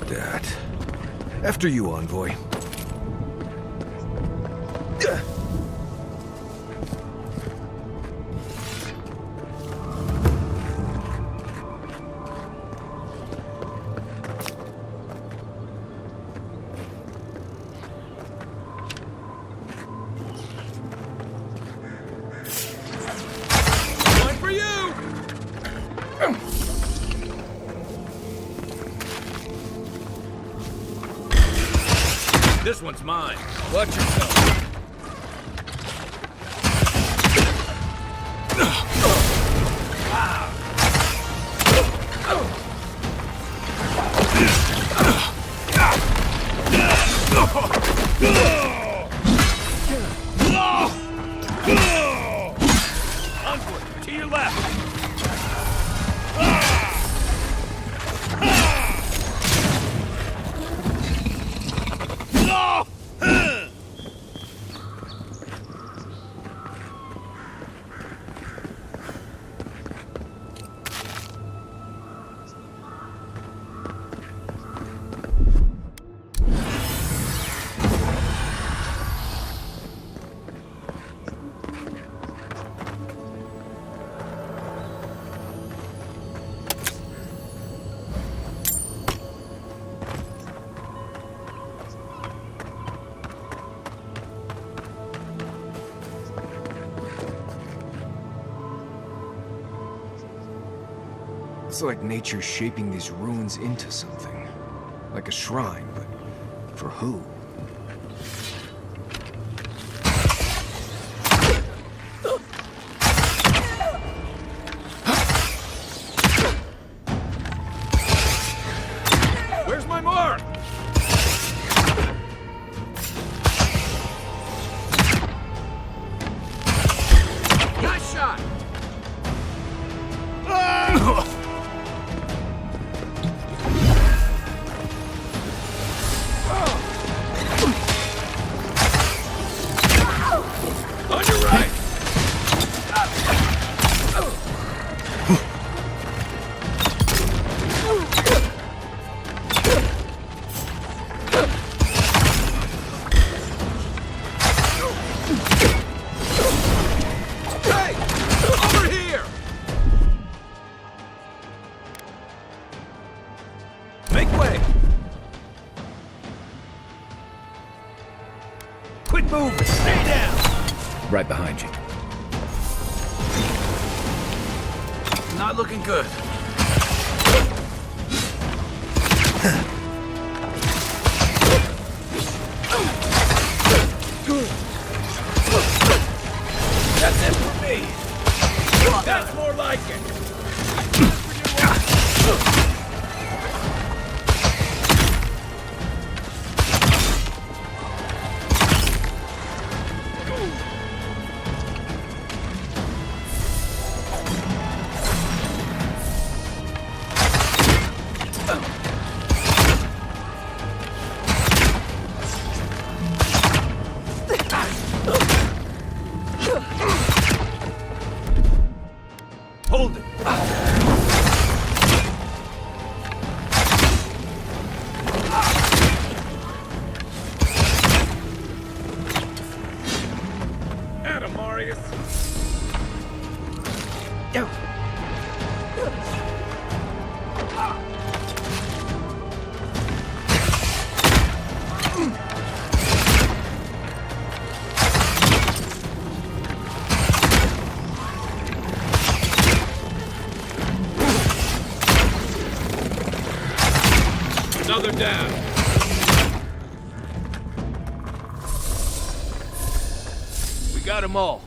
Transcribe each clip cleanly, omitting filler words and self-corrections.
that. After you, Envoy. One for you! This one's mine. Watch yourself. Onward, to your left. It's like nature shaping these ruins into something. Like a shrine, but for who? Where's my mark? Nice shot! On your right! Hey! Over here! Make way! Quit moving! Stay down! Right behind you. Not looking good. That's it for me. That's more like it. Hold it. Atta Marius. Another down. We got them all.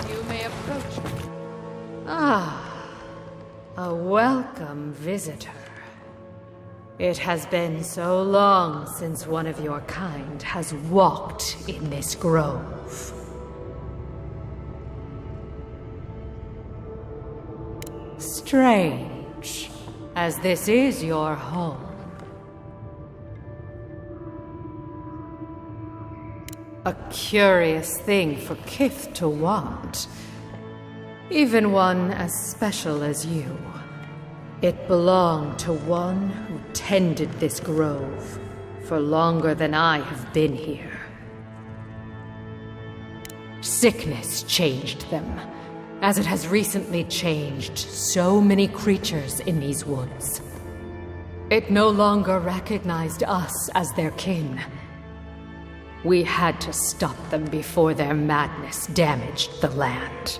You may approach me. Ah. A welcome visitor. It has been so long since one of your kind has walked in this grove. Strange. approach, as this is your home. A curious thing for Kith to want. Even one as special as you. It belonged to one who tended this grove for longer than I have been here. Sickness changed them, as it has recently changed so many creatures in these woods. It no longer recognized us as their kin. We had to stop them before their madness damaged the land.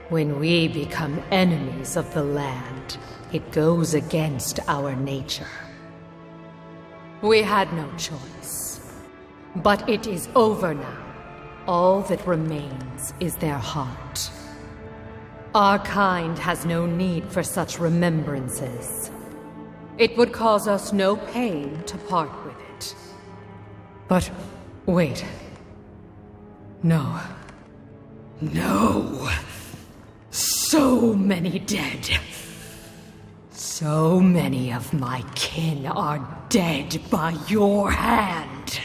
When we become enemies of the land, it goes against our nature. We had no choice. But it is over now. All that remains is their heart. Our kind has no need for such remembrances. It would cause us no pain to part with it. But wait. No. No. So many dead. So many of my kin are dead by your hand.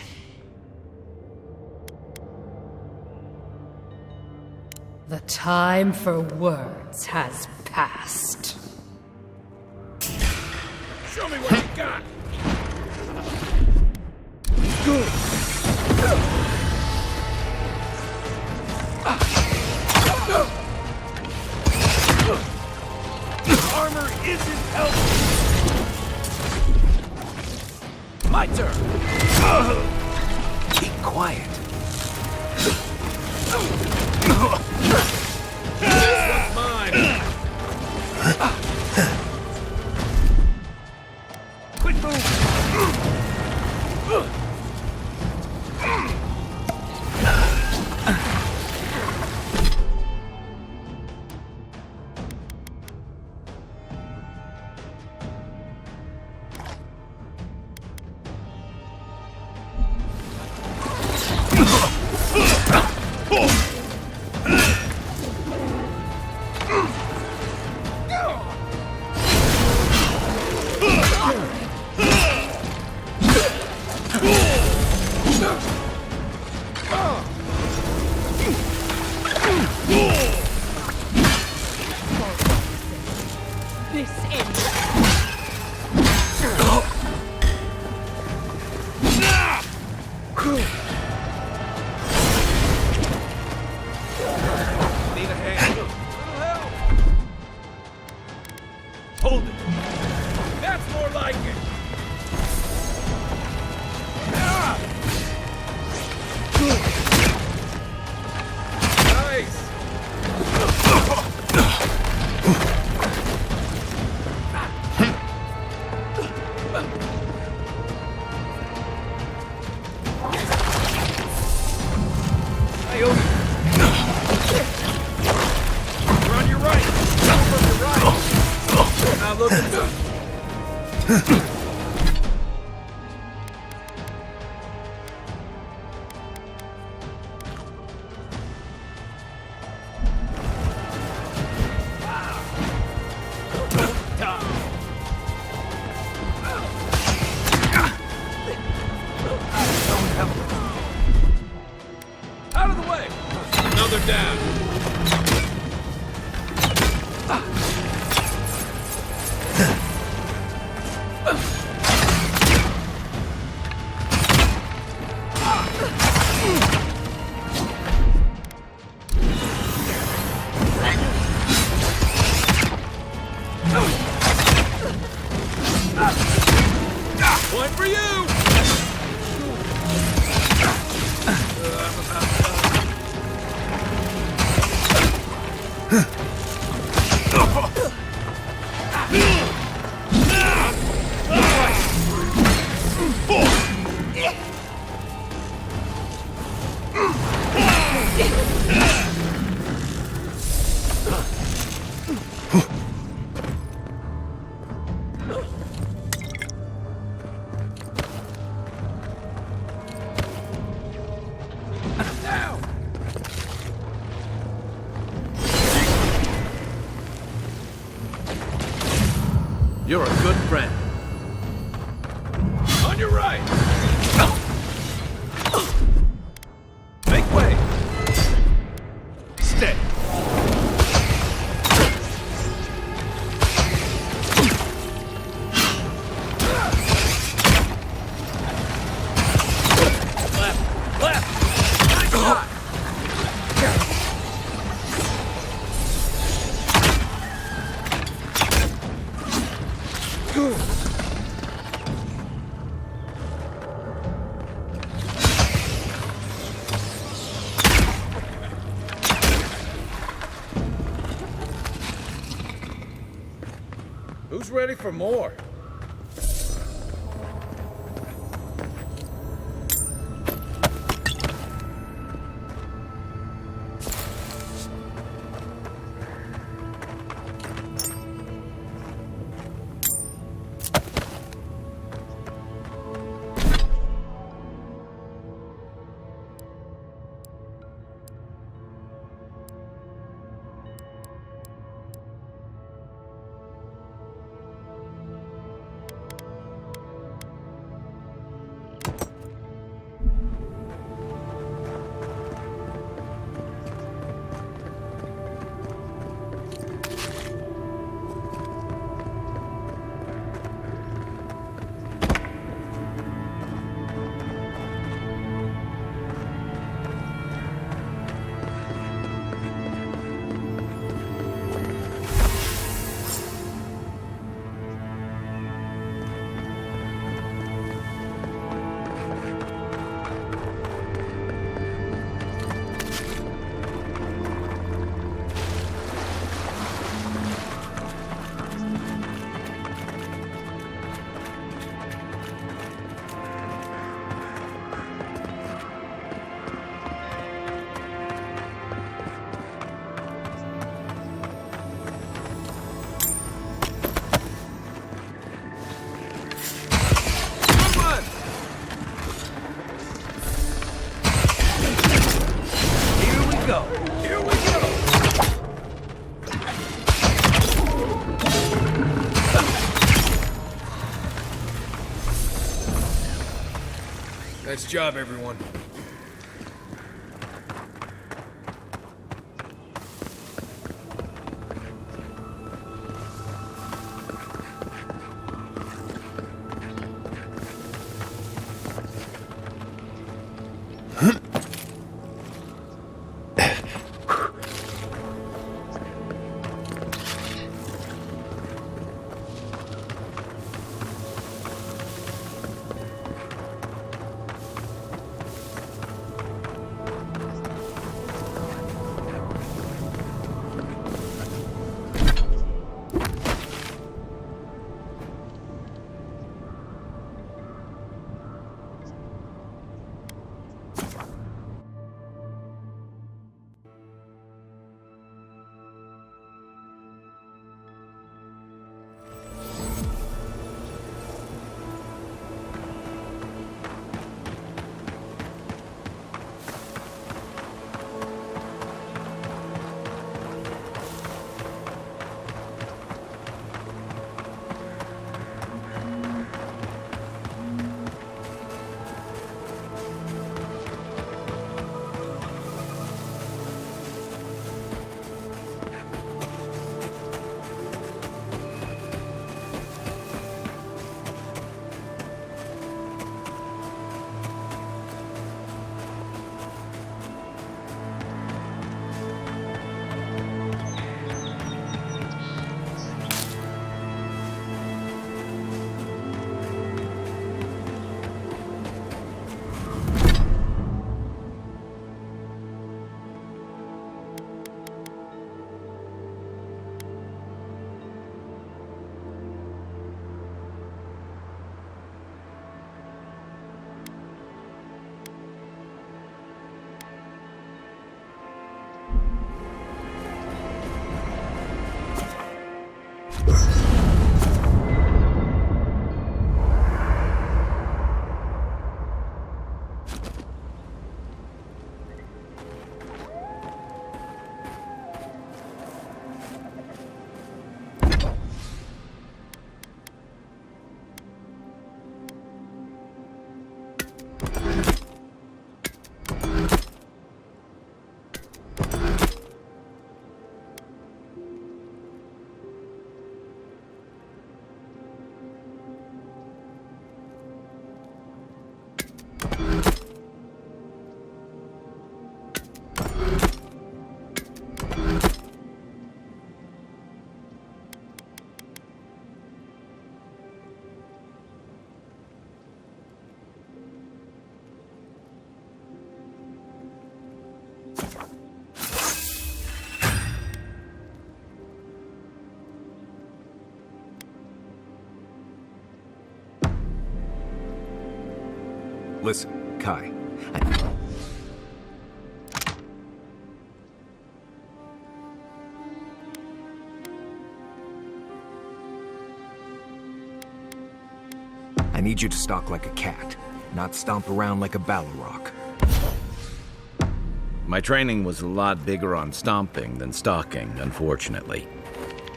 The time for words has passed. Show me what you got! Armor isn't helping! My turn! Keep quiet. This one's mine! Quick move! This ends. Need a hand. Little help. Hold it. That's more like it. Ah! Nice. Hey, over. We're on your right. Over on your right. Now look at this. Out of the way! Another down. One for you! You're a good friend. On your right! Make way! Stay! Left! Left! Nice shot! Who's ready for more? Nice job, everyone. Listen, Kai. I need you to stalk like a cat, not stomp around like a Balrog. My training was a lot bigger on stomping than stalking, unfortunately.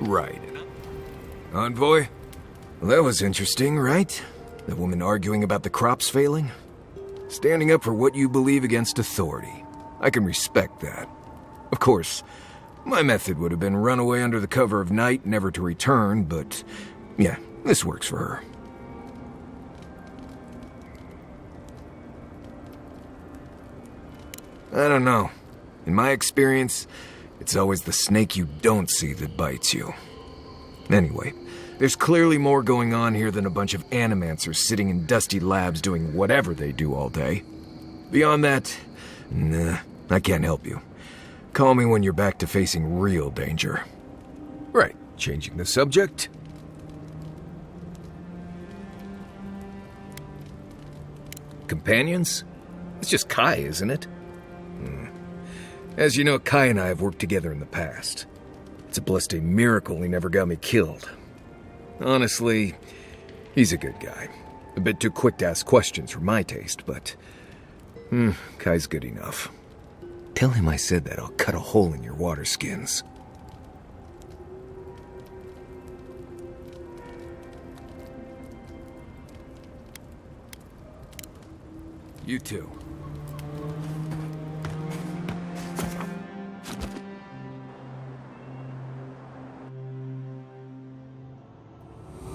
Right. Envoy? Well, that was interesting, right? The woman arguing about the crops failing? Standing up for what you believe against authority. I can respect that. Of course, my method would have been run away under the cover of night, never to return, but yeah, this works for her. I don't know. In my experience, it's always the snake you don't see that bites you. Anyway, there's clearly more going on here than a bunch of animancers sitting in dusty labs doing whatever they do all day. Beyond that, nah, I can't help you. Call me when you're back to facing real danger. Right, changing the subject. Companions? It's just Kai, isn't it? As you know, Kai and I have worked together in the past. It's a blessed miracle he never got me killed. Honestly, he's a good guy. A bit too quick to ask questions for my taste, but Kai's good enough. Tell him I said that I'll cut a hole in your water skins. You too.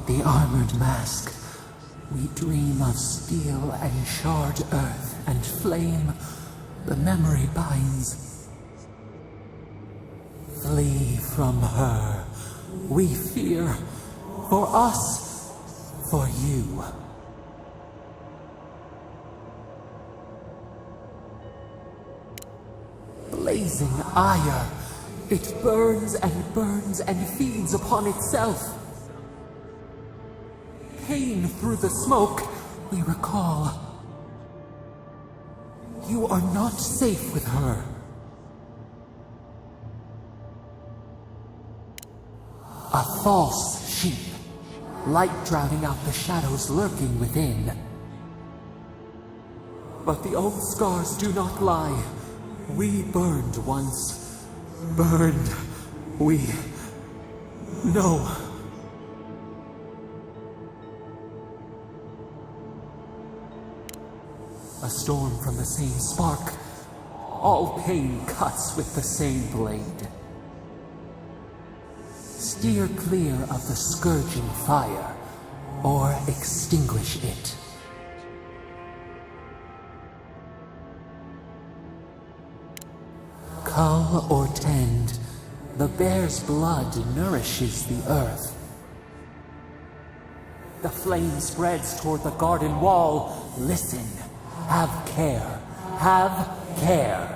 The armored mask. We dream of steel and charred earth and flame. The memory binds. Flee from her. We fear. For us. For you. Blazing ire. It burns and feeds upon itself. Pain through the smoke, we recall. You are not safe with her. A false sheep. Light drowning out the shadows lurking within. But the old scars do not lie. We burned once. Burned. We know. A storm from the same spark. All pain cuts with the same blade. Steer clear of the scourging fire, or extinguish it. Cull or tend, the bear's blood nourishes the earth. The flame spreads toward the garden wall. Listen. Have care. Have care.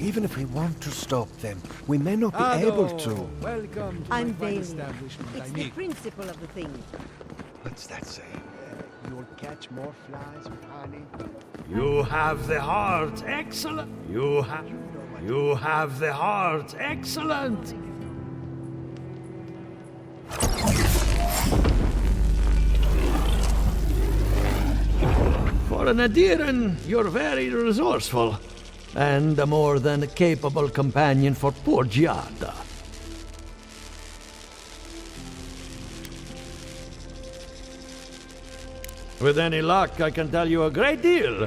Even if we want to stop them, we may not be able to. Welcome to I'm my fine Bailey. establishment. It's the principle of the thing. What's that say? You'll catch more flies with honey. You have the heart, excellent. You have the heart, excellent. For an Adiran, you're very resourceful. and a more than capable companion for poor Giada. With any luck, I can tell you a great deal.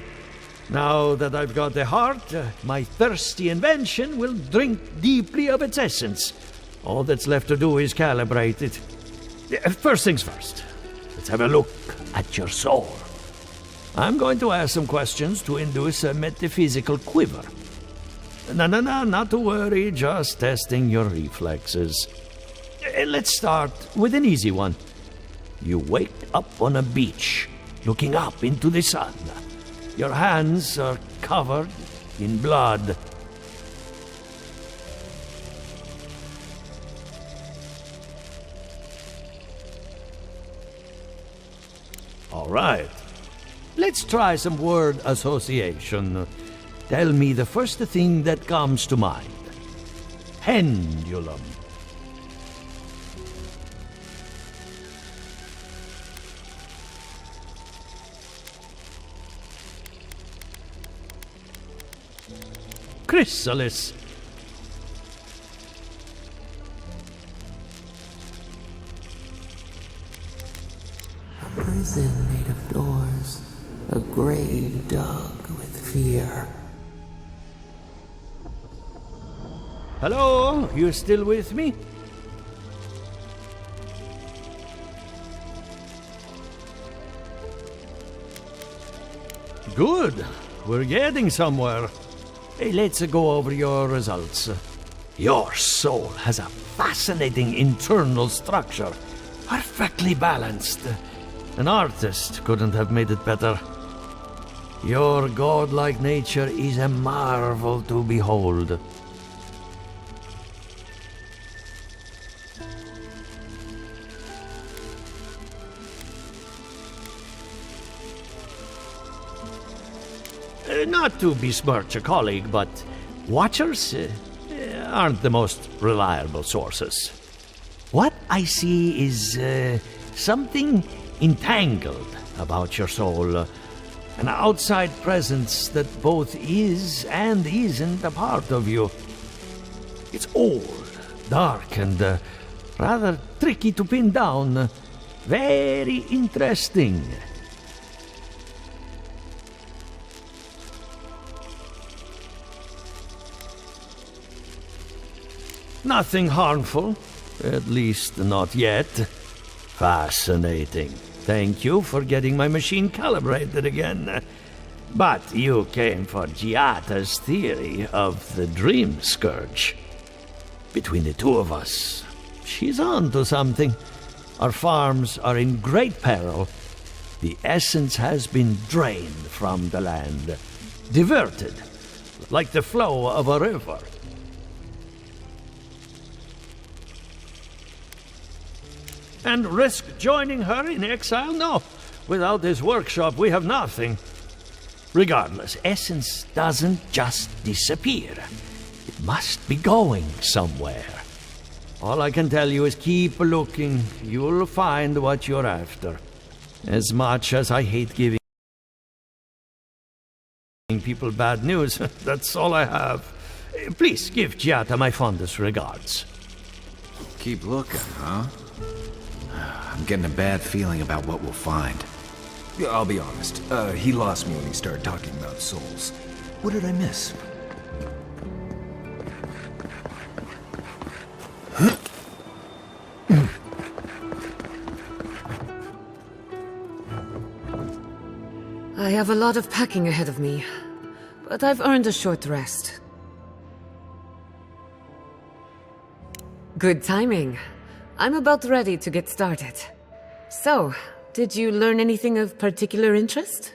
Now that I've got the heart, my thirsty invention will drink deeply of its essence. All that's left to do is calibrate it. First things first, let's have a look at your soul. I'm going to ask some questions to induce a metaphysical quiver. No, not to worry, just testing your reflexes. Let's start with an easy one. You wake up on a beach, looking up into the sun. Your hands are covered in blood. All right. Let's try some word association. Tell me the first thing that comes to mind. Pendulum. Chrysalis. A prison made of doors, a grave dug with fear. Hello? You still with me? Good. We're getting somewhere. Hey, let's go over your results. Your soul has a fascinating internal structure, perfectly balanced. An artist couldn't have made it better. Your godlike nature is a marvel to behold. Not to besmirch a colleague, but watchers aren't the most reliable sources. What I see is something entangled about your soul. An outside presence that both is and isn't a part of you. It's old, dark, and rather tricky to pin down. Very interesting. Nothing harmful, at least not yet. Fascinating. Thank you for getting my machine calibrated again. But you came for Giata's theory of the dream scourge. Between the two of us, she's on to something. Our farms are in great peril. The essence has been drained from the land, diverted, like the flow of a river. And risk joining her in exile? No. Without this workshop, we have nothing. Regardless, essence doesn't just disappear. It must be going somewhere. All I can tell you is keep looking. You'll find what you're after. As much as I hate giving people bad news, that's all I have. Please give Giata my fondest regards. Keep looking, huh? I'm getting a bad feeling about what we'll find. Yeah, I'll be honest. He lost me when he started talking about souls. What did I miss? I have a lot of packing ahead of me, but I've earned a short rest. Good timing. I'm about ready to get started. So, did you learn anything of particular interest?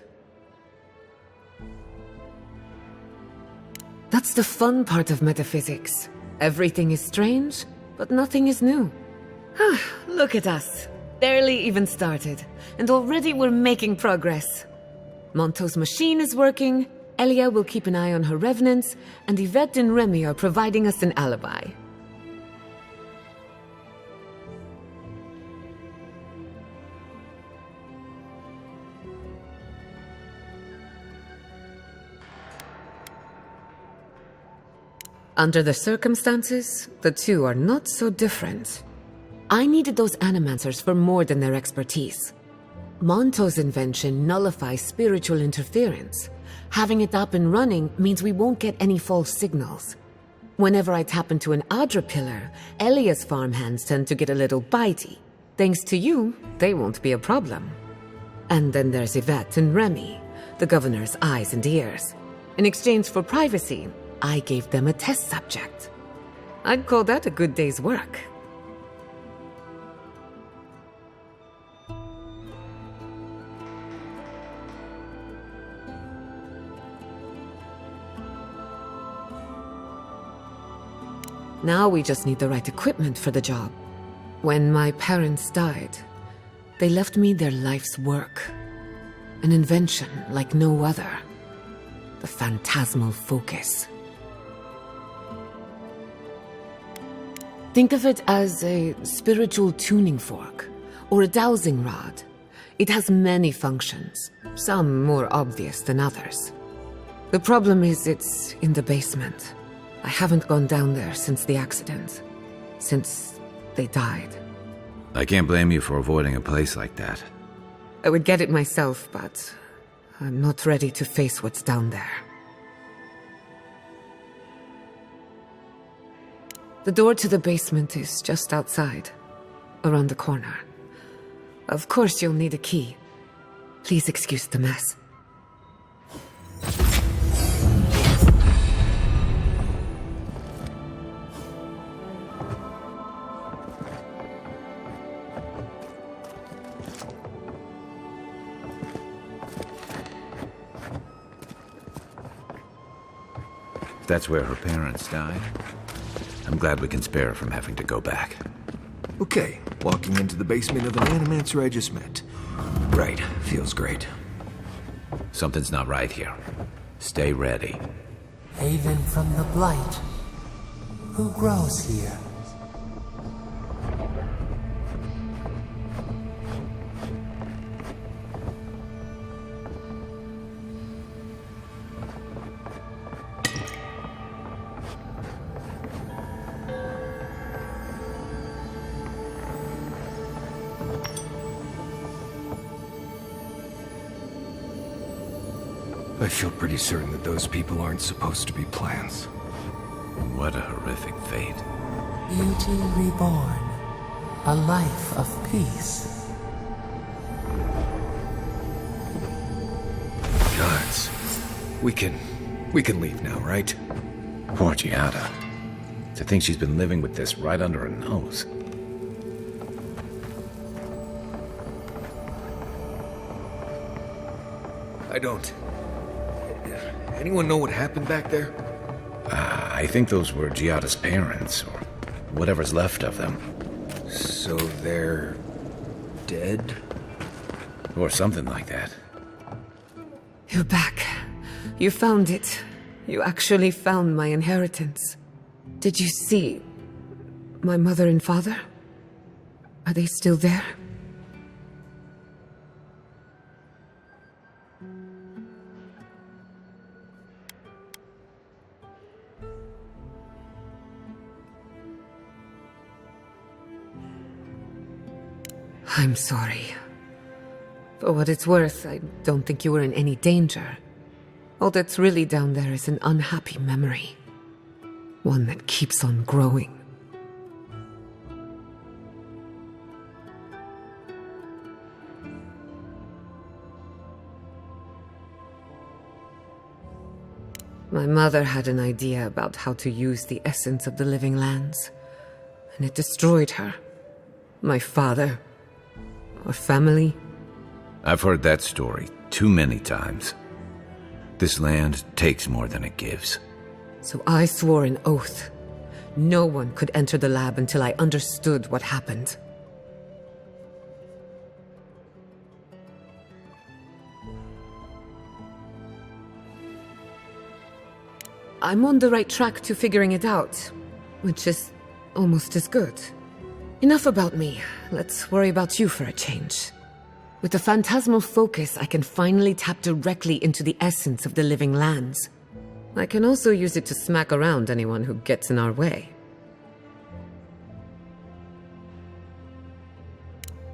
That's the fun part of metaphysics. Everything is strange, but nothing is new. Look at us. Barely even started, and already we're making progress. Monto's machine is working, Elia will keep an eye on her revenants, and Yvette and Remy are providing us an alibi. Under the circumstances, the two are not so different. I needed those animancers for more than their expertise. Monto's invention nullifies spiritual interference. Having it up and running means we won't get any false signals. Whenever I tap into an Adra pillar, Elia's farmhands tend to get a little bitey. Thanks to you, they won't be a problem. And then there's Yvette and Remy, the governor's eyes and ears. In exchange for privacy, I gave them a test subject. I'd call that a good day's work. Now we just need the right equipment for the job. When my parents died, they left me their life's work. An invention like no other. The phantasmal focus. Think of it as a spiritual tuning fork, or a dowsing rod. It has many functions, some more obvious than others. The problem is it's in the basement. I haven't gone down there since the accident. Since they died. I can't blame you for avoiding a place like that. I would get it myself, but I'm not ready to face what's down there. The door to the basement is just outside, around the corner. Of course you'll need a key. Please excuse the mess. If that's where her parents died, I'm glad we can spare her from having to go back. Okay, walking into the basement of an animancer I just met. Right, feels great. Something's not right here. Stay ready. Haven from the blight. Who grows here? I feel pretty certain that those people aren't supposed to be plants. What a horrific fate. Beauty reborn. A life of peace. Guys, we can leave now, right? Poor Giada. To think she's been living with this right under her nose. I don't. Anyone know what happened back there? I think those were Giada's parents, or whatever's left of them. So they're dead? Or something like that. You're back. You found it. You actually found my inheritance. Did you see my mother and father? Are they still there? I'm sorry. For what it's worth, I don't think you were in any danger. All that's really down there is an unhappy memory. One that keeps on growing. My mother had an idea about how to use the essence of the living lands, and it destroyed her. My father. Our family. I've heard that story too many times. This land takes more than it gives. So I swore an oath. No one could enter the lab until I understood what happened. I'm on the right track to figuring it out, which is almost as good. Enough about me. Let's worry about you for a change. With the phantasmal focus, I can finally tap directly into the essence of the living lands. I can also use it to smack around anyone who gets in our way.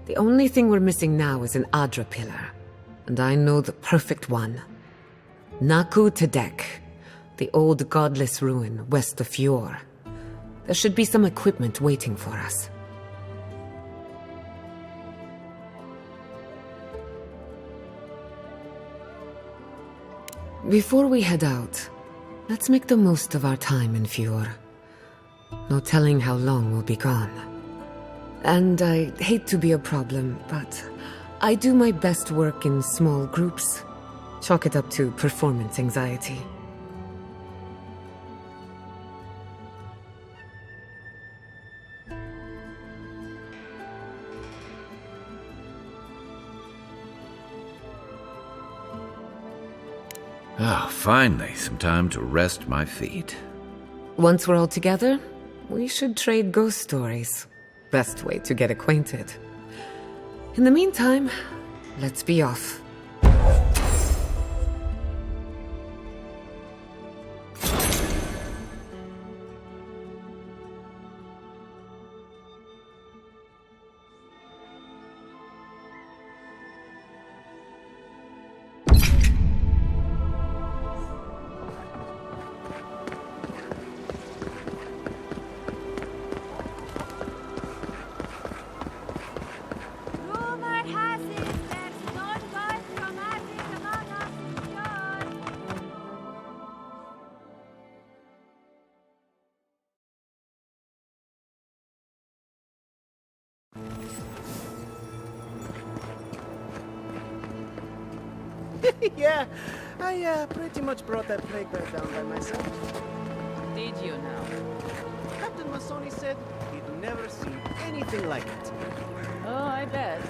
The only thing we're missing now is an Adra pillar, and I know the perfect one. Naku Tedek, the old godless ruin west of Fjord. There should be some equipment waiting for us. Before we head out, let's make the most of our time in Fjord. No telling how long we'll be gone. And I hate to be a problem, but I do my best work in small groups. Chalk it up to performance anxiety. Ah, finally, some time to rest my feet. Once we're all together, we should trade ghost stories. Best way to get acquainted. In the meantime, let's be off. Rumor has it there's none but traumatic among us in Fjord. Yeah, I pretty much brought that plague bear down by myself. Did you now? Captain Masoni said he'd never seen anything like it. Oh, I bet.